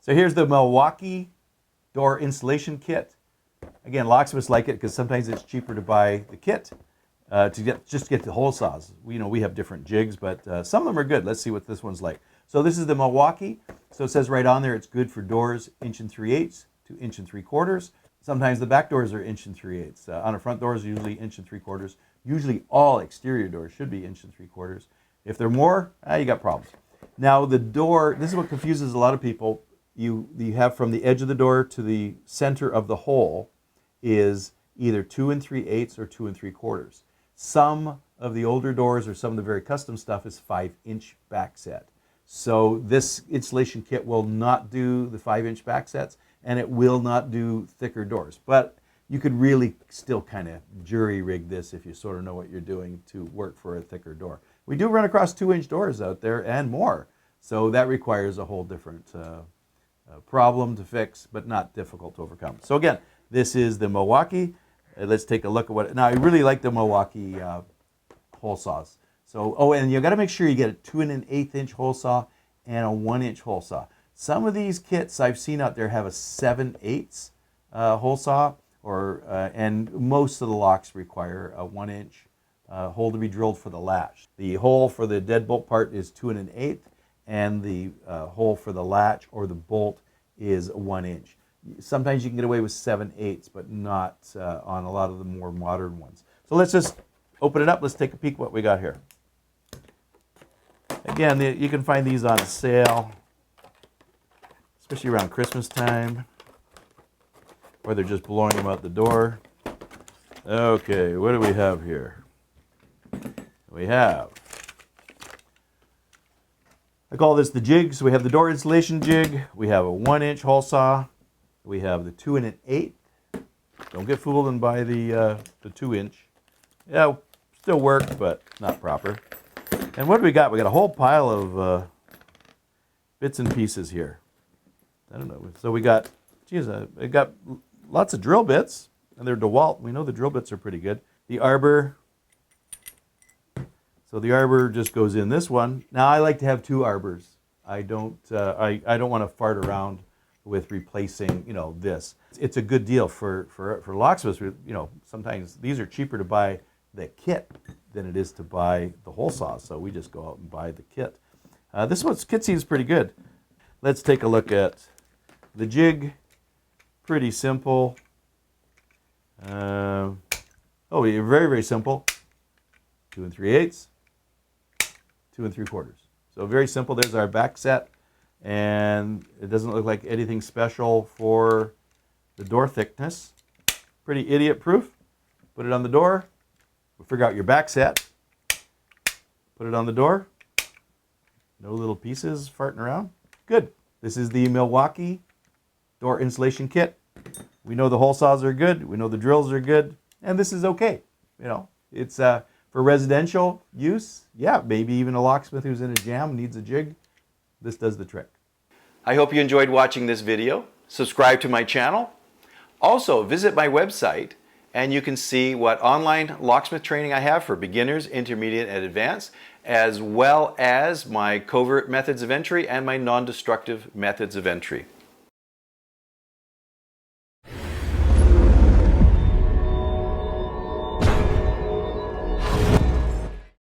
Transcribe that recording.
So here's the Milwaukee door installation kit. Again, locksmiths like it because sometimes it's cheaper to buy the kit just to get the hole saws. We have different jigs, but some of them are good. Let's see what this one's like. So this is the Milwaukee. So it says right on there it's good for doors 1 3/8 to 1 3/4. Sometimes the back doors are 1 3/8. On a front doors, usually 1 3/4. Usually all exterior doors should be 1 3/4. If they're more, you got problems. Now the door, this is what confuses a lot of people. You have from the edge of the door to the center of the hole is either 2 3/8 or 2 3/4. Some of the older doors or some of the very custom stuff is 5-inch back set. So this installation kit will not do the 5-inch back sets, and it will not do thicker doors. But you could really still kind of jury rig this if you sort of know what you're doing to work for a thicker door. We do run across 2-inch doors out there and more. So that requires a whole different problem to fix, but not difficult to overcome. So again, this is the Milwaukee. Let's take a look at what. Now I really like the Milwaukee hole saws. So and you got to make sure you get a 2 1/8-inch hole saw and a 1-inch hole saw. Some of these kits I've seen out there have a 7/8 hole saw, and most of the locks require a 1-inch hole to be drilled for the latch. The hole for the deadbolt part is 2 1/8, and the hole for the latch or the bolt is 1 inch. Sometimes you can get away with 7/8, but not on a lot of the more modern ones. So let's just open it up. Let's take a peek what we got here. Again, you can find these on sale, especially around Christmas time, or they're just blowing them out the door. Okay, what do we have here? We have, I call this the jig. So we have the door installation jig. We have a 1-inch hole saw. We have the 2 1/8. Don't get fooled and buy the 2-inch. Yeah, still works, but not proper. And what do we got? We got a whole pile of bits and pieces here. I don't know. So we got, I got lots of drill bits, and they're DeWalt. We know the drill bits are pretty good. The arbor. So the arbor just goes in this one. Now I like to have 2 arbors. I don't want to fart around with replacing, this. It's a good deal for locksmiths. Sometimes these are cheaper to buy the kit than it is to buy the hole saw. So we just go out and buy the kit. This kit seems pretty good. Let's take a look at the jig. Pretty simple. Very, very simple. 2 3/8, 2 3/4. So very simple. There's our back set. And it doesn't look like anything special for the door thickness. Pretty idiot proof. Put it on the door. We'll figure out your back set. Put it on the door. No little pieces farting around. Good. This is the Milwaukee door installation kit. We know the hole saws are good. We know the drills are good. And this is okay. It's for residential use. Yeah, maybe even a locksmith who's in a jam needs a jig. This does the trick. I hope you enjoyed watching this video. Subscribe to my channel. Also, visit my website and you can see what online locksmith training I have for beginners, intermediate, and advanced, as well as my covert methods of entry and my non-destructive methods of entry.